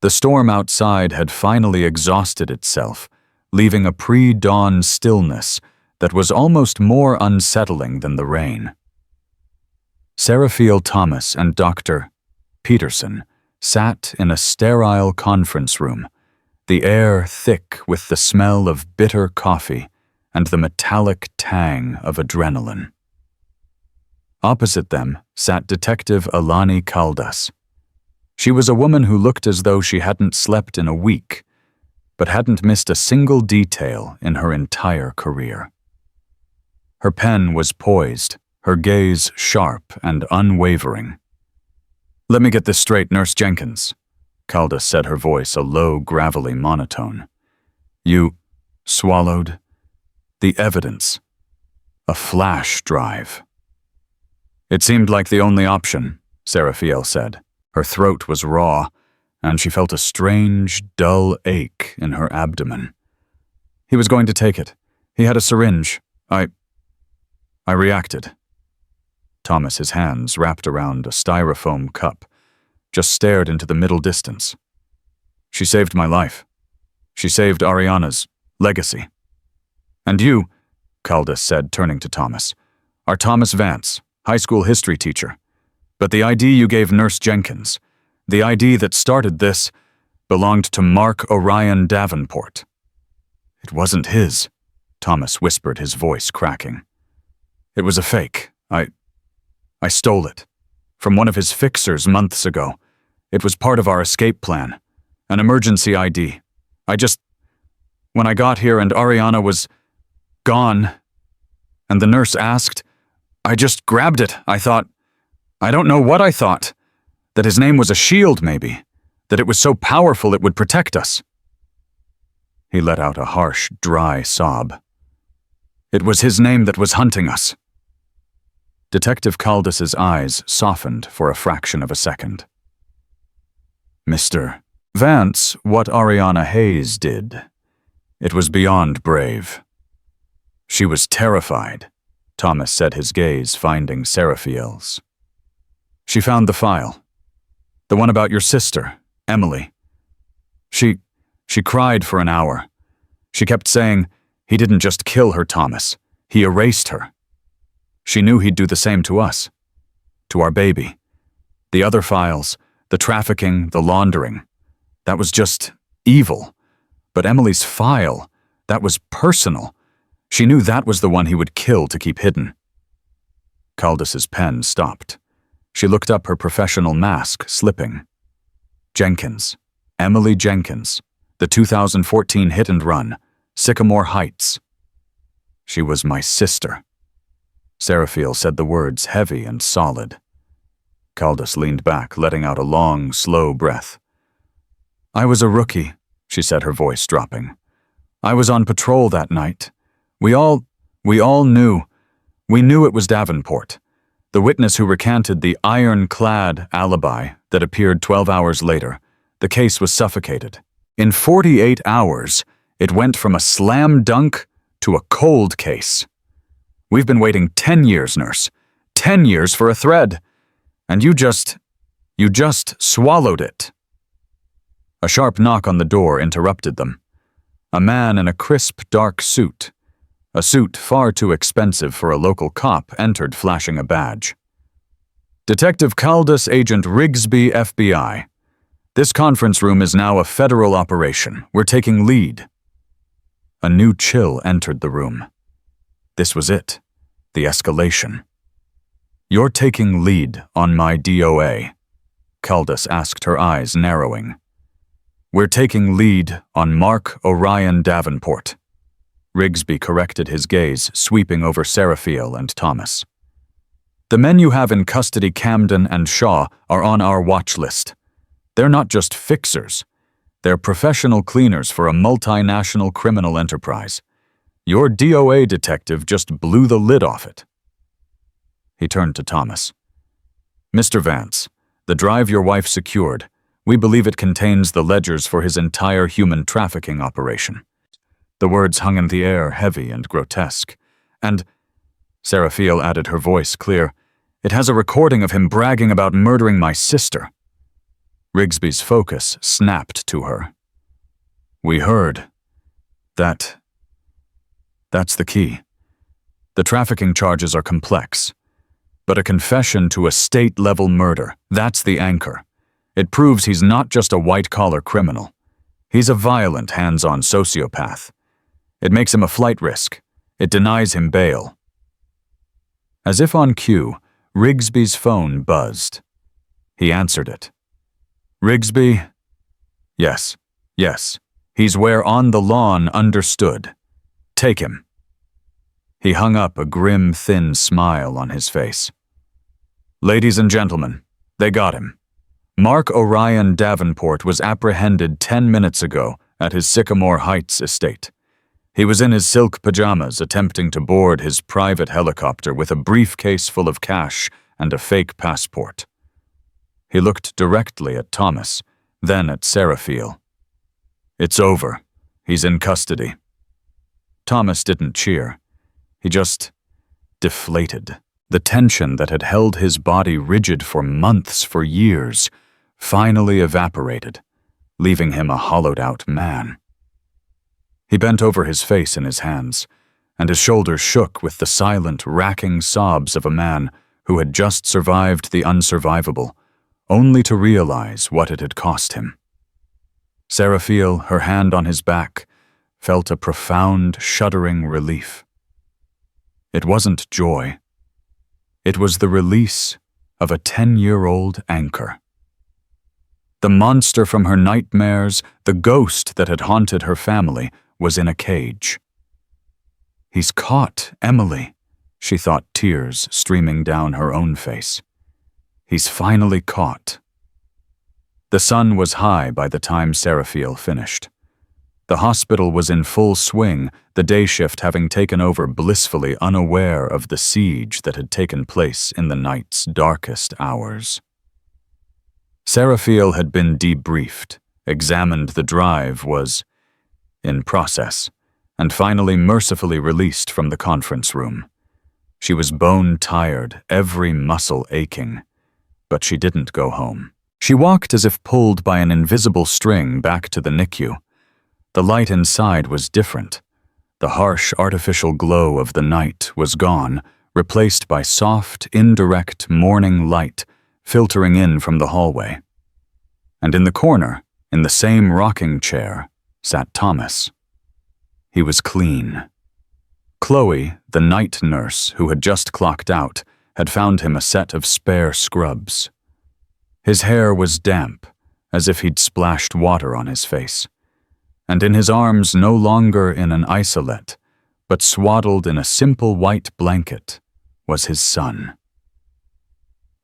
The storm outside had finally exhausted itself, leaving a pre-dawn stillness that was almost more unsettling than the rain. Seraphiel Thomas and Dr. Peterson sat in a sterile conference room, the air thick with the smell of bitter coffee and the metallic tang of adrenaline. Opposite them sat Detective Alani Caldas. She was a woman who looked as though she hadn't slept in a week, but hadn't missed a single detail in her entire career. Her pen was poised, her gaze sharp and unwavering. "Let me get this straight, Nurse Jenkins," Caldas said, her voice a low, gravelly monotone. "You swallowed the evidence. A flash drive." "It seemed like the only option," Seraphiel said. Her throat was raw, and she felt a strange, dull ache in her abdomen. "He was going to take it. He had a syringe. I reacted." Thomas, his hands wrapped around a styrofoam cup, just stared into the middle distance. "She saved my life. She saved Ariana's legacy. And you," Caldas said, turning to Thomas, "are Thomas Vance, high school history teacher. But the ID you gave Nurse Jenkins, the ID that started this, belonged to Mark Orion Davenport." "It wasn't his," Thomas whispered, his voice cracking. "It was a fake. I stole it. From one of his fixers months ago. It was part of our escape plan. An emergency ID. When I got here and Ariana was gone, and the nurse asked, I just grabbed it. I don't know what I thought. That his name was a shield, maybe. That it was so powerful it would protect us." He let out a harsh, dry sob. "It was his name that was hunting us." Detective Caldas's eyes softened for a fraction of a second. "Mr. Vance, what Ariana Hayes did, it was beyond brave. She was terrified," Thomas said, his gaze finding Seraphiel's. "She found the file. The one about your sister, Emily. She cried for an hour. She kept saying, he didn't just kill her, Thomas. He erased her. She knew he'd do the same to us. To our baby. The other files, the trafficking, the laundering, that was just evil. But Emily's file, that was personal. She knew that was the one he would kill to keep hidden." Caldas's pen stopped. She looked up, her professional mask slipping. "Jenkins. Emily Jenkins. The 2014 hit and run. Sycamore Heights. She was my sister." Seraphiel said the words heavy and solid. Caldas leaned back, letting out a long, slow breath. "I was a rookie," she said, her voice dropping. "I was on patrol that night. We all knew. We knew it was Davenport, the witness who recanted the ironclad alibi that appeared 12 hours later. The case was suffocated. In 48 hours, it went from a slam dunk to a cold case. We've been waiting 10 years, nurse. 10 years for a thread. And you just swallowed it." A sharp knock on the door interrupted them. A man in a crisp, dark suit, a suit far too expensive for a local cop, entered flashing a badge. "Detective Caldas, Agent Rigsby, FBI. This conference room is now a federal operation. We're taking lead." A new chill entered the room. This was it, the escalation. "You're taking lead on my DOA," Caldas asked, her eyes narrowing. "We're taking lead on Mark Orion Davenport." Rigsby corrected, his gaze sweeping over Seraphiel and Thomas. "The men you have in custody, Camden and Shaw, are on our watch list. They're not just fixers. They're professional cleaners for a multinational criminal enterprise. Your DOA detective just blew the lid off it." He turned to Thomas. "Mr. Vance, the drive your wife secured, we believe it contains the ledgers for his entire human trafficking operation." The words hung in the air, heavy and grotesque. "And," Seraphiel added, her voice clear, "it has a recording of him bragging about murdering my sister." Rigsby's focus snapped to her. "We heard. That's the key. The trafficking charges are complex. But a confession to a state-level murder, that's the anchor. It proves he's not just a white-collar criminal. He's a violent, hands-on sociopath. It makes him a flight risk. It denies him bail." As if on cue, Rigsby's phone buzzed. He answered it. "Rigsby?" "Yes, yes. He's where on the lawn, understood. Take him." He hung up, a grim, thin smile on his face. "Ladies and gentlemen, they got him. Mark Orion Davenport was apprehended 10 minutes ago at his Sycamore Heights estate. He was in his silk pajamas attempting to board his private helicopter with a briefcase full of cash and a fake passport." He looked directly at Thomas, then at Seraphiel. "It's over. He's in custody." Thomas didn't cheer. He just deflated. The tension that had held his body rigid for months, for years, finally evaporated, leaving him a hollowed-out man. He bent over his face in his hands, and his shoulders shook with the silent, racking sobs of a man who had just survived the unsurvivable, only to realize what it had cost him. Seraphiel, her hand on his back, felt a profound, shuddering relief. It wasn't joy. It was the release of a 10-year-old anchor. The monster from her nightmares, the ghost that had haunted her family, was in a cage. "He's caught Emily," she thought, tears streaming down her own face. "He's finally caught." The sun was high by the time Seraphiel finished. The hospital was in full swing, the day shift having taken over, blissfully unaware of the siege that had taken place in the night's darkest hours. Seraphiel had been debriefed, examined the drive was in process, and finally mercifully released from the conference room. She was bone-tired, every muscle aching, but she didn't go home. She walked as if pulled by an invisible string back to the NICU. The light inside was different. The harsh, artificial glow of the night was gone, replaced by soft, indirect morning light filtering in from the hallway. And in the corner, in the same rocking chair, sat Thomas. He was clean. Chloe, the night nurse who had just clocked out, had found him a set of spare scrubs. His hair was damp, as if he'd splashed water on his face. And in his arms, no longer in an isolette, but swaddled in a simple white blanket, was his son.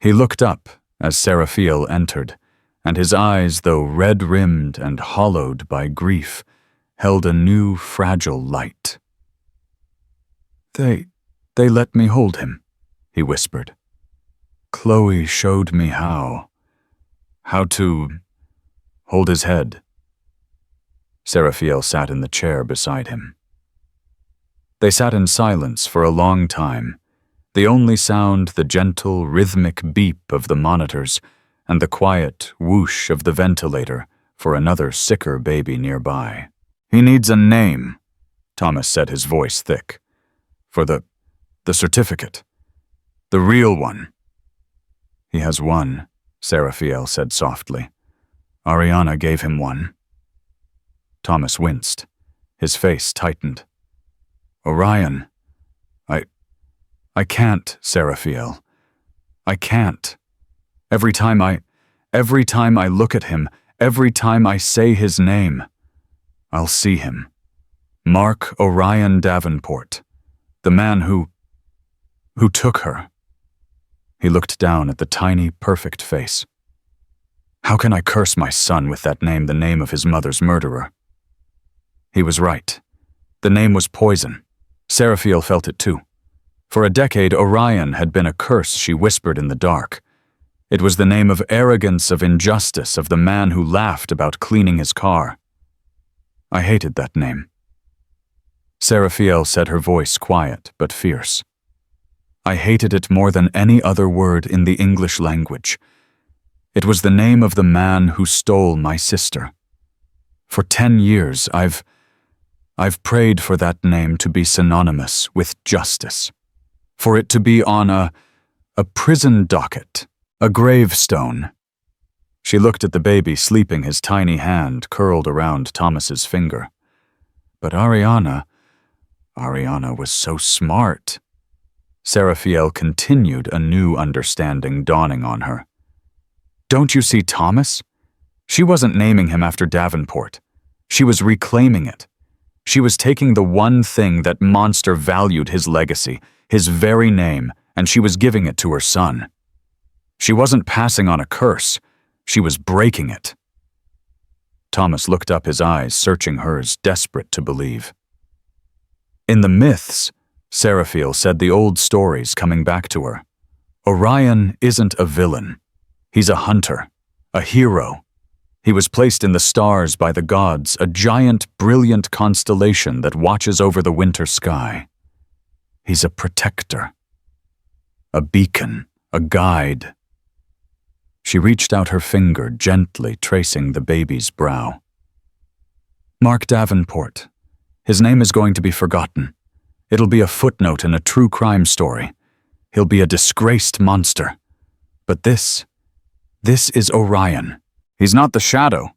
He looked up as Seraphiel entered, and his eyes, though red-rimmed and hollowed by grief, held a new, fragile light. They let me hold him," he whispered. "Chloe showed me how to hold his head." Seraphiel sat in the chair beside him. They sat in silence for a long time, the only sound the gentle, rhythmic beep of the monitors and the quiet whoosh of the ventilator for another sicker baby nearby. "He needs a name," Thomas said, his voice thick. "For the certificate. The real one." "He has one," Seraphiel said softly. "Ariana gave him one." Thomas winced. His face tightened. "Orion, I can't, Seraphiel. I can't. Every time I look at him, every time I say his name, I'll see him. Mark Orion Davenport, the man who took her." He looked down at the tiny, perfect face. "How can I curse my son with that name, the name of his mother's murderer?" He was right. The name was poison. Seraphiel felt it too. For a decade, Orion had been a curse she whispered in the dark. It was the name of arrogance, of injustice, of the man who laughed about cleaning his car. I hated that name. Seraphiel said, her voice quiet but fierce. I hated it more than any other word in the English language. It was the name of the man who stole my sister. For 10 years, I've prayed for that name to be synonymous with justice, for it to be on a prison docket, a gravestone. She looked at the baby sleeping, his tiny hand curled around Thomas's finger. But Ariana was so smart. Seraphiel continued, a new understanding dawning on her. Don't you see Thomas? She wasn't naming him after Davenport. She was reclaiming it. She was taking the one thing that monster valued, his legacy, his very name, and she was giving it to her son. She wasn't passing on a curse. She was breaking it. Thomas looked up, his eyes searching hers, desperate to believe. In the myths, Seraphiel said, the old stories coming back to her, Orion isn't a villain. He's a hunter, a hero. He was placed in the stars by the gods, a giant, brilliant constellation that watches over the winter sky. He's a protector, a beacon, a guide. She reached out her finger, gently tracing the baby's brow. Mark Davenport. His name is going to be forgotten. It'll be a footnote in a true crime story. He'll be a disgraced monster. But this is Orion. He's not the shadow.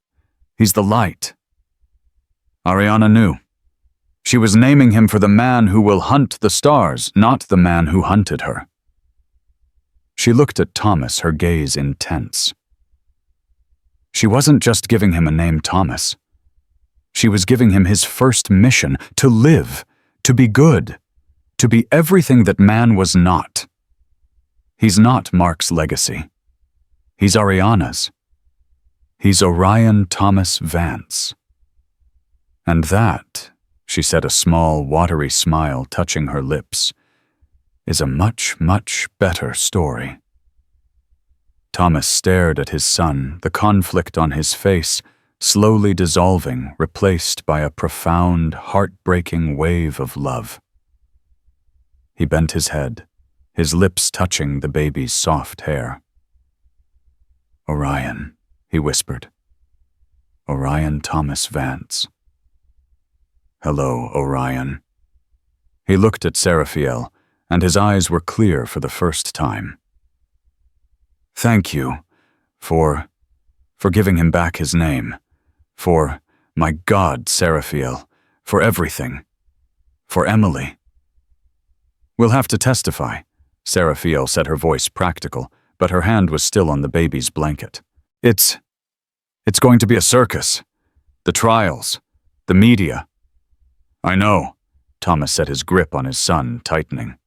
He's the light. Ariana knew. She was naming him for the man who will hunt the stars, not the man who hunted her. She looked at Thomas, her gaze intense. She wasn't just giving him a name, Thomas. She was giving him his first mission, to live, to be good, to be everything that man was not. He's not Mark's legacy. He's Ariana's. He's Orion Thomas Vance. And that, she said, a small, watery smile touching her lips, is a much, much better story. Thomas stared at his son, the conflict on his face slowly dissolving, replaced by a profound, heartbreaking wave of love. He bent his head, his lips touching the baby's soft hair. Orion, he whispered. Orion Thomas Vance. Hello, Orion. He looked at Seraphiel, and his eyes were clear for the first time. Thank you for giving him back his name. For, my God, Seraphiel, for everything. For Emily. We'll have to testify, Seraphiel said, her voice practical, but her hand was still on the baby's blanket. It's going to be a circus. The trials. The media. I know, Thomas said, his grip on his son tightening.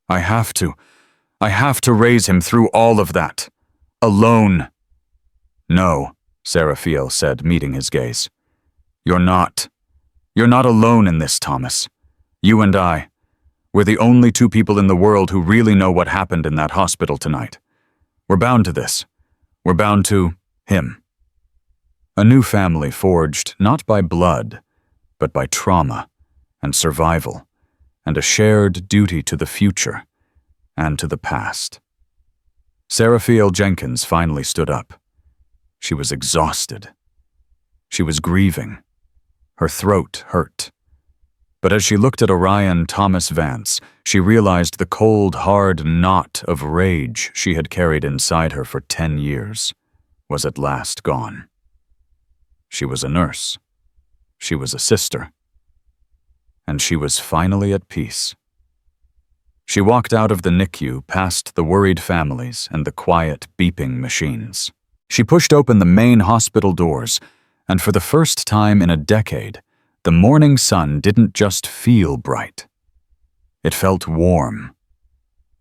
I have to raise him through all of that. Alone. No, Seraphiel said, meeting his gaze. You're not alone in this, Thomas. You and I, we're the only two people in the world who really know what happened in that hospital tonight. We're bound to this. We're bound to him. A new family forged not by blood, but by trauma and survival, and a shared duty to the future and to the past. Seraphiel Jenkins finally stood up. She was exhausted. She was grieving. Her throat hurt. But as she looked at Orion Thomas Vance, she realized the cold, hard knot of rage she had carried inside her for 10 years was at last gone. She was a nurse. She was a sister. And she was finally at peace. She walked out of the NICU, past the worried families and the quiet, beeping machines. She pushed open the main hospital doors, and for the first time in a decade, the morning sun didn't just feel bright. It felt warm.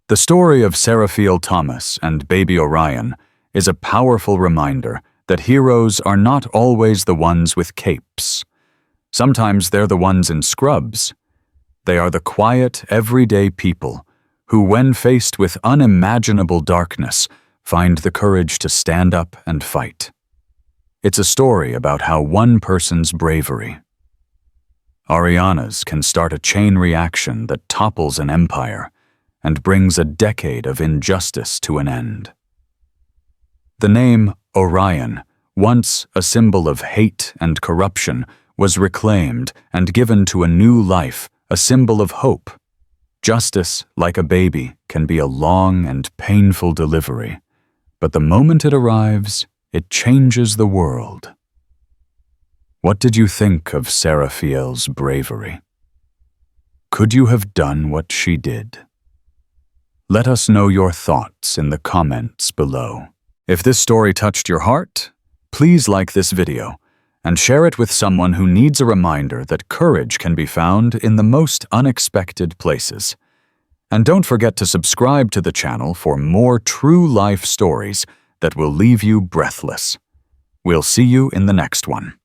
The story of Seraphiel Thomas and baby Orion is a powerful reminder that heroes are not always the ones with capes. Sometimes they're the ones in scrubs. They are the quiet, everyday people who, when faced with unimaginable darkness, find the courage to stand up and fight. It's a story about how one person's bravery, Ariana's, can start a chain reaction that topples an empire and brings a decade of injustice to an end. The name Orion, once a symbol of hate and corruption, was reclaimed and given to a new life, a symbol of hope. Justice, like a baby, can be a long and painful delivery, but the moment it arrives, it changes the world. What did you think of Seraphiel's bravery? Could you have done what she did? Let us know your thoughts in the comments below. If this story touched your heart, please like this video and share it with someone who needs a reminder that courage can be found in the most unexpected places. And don't forget to subscribe to the channel for more true life stories that will leave you breathless. We'll see you in the next one.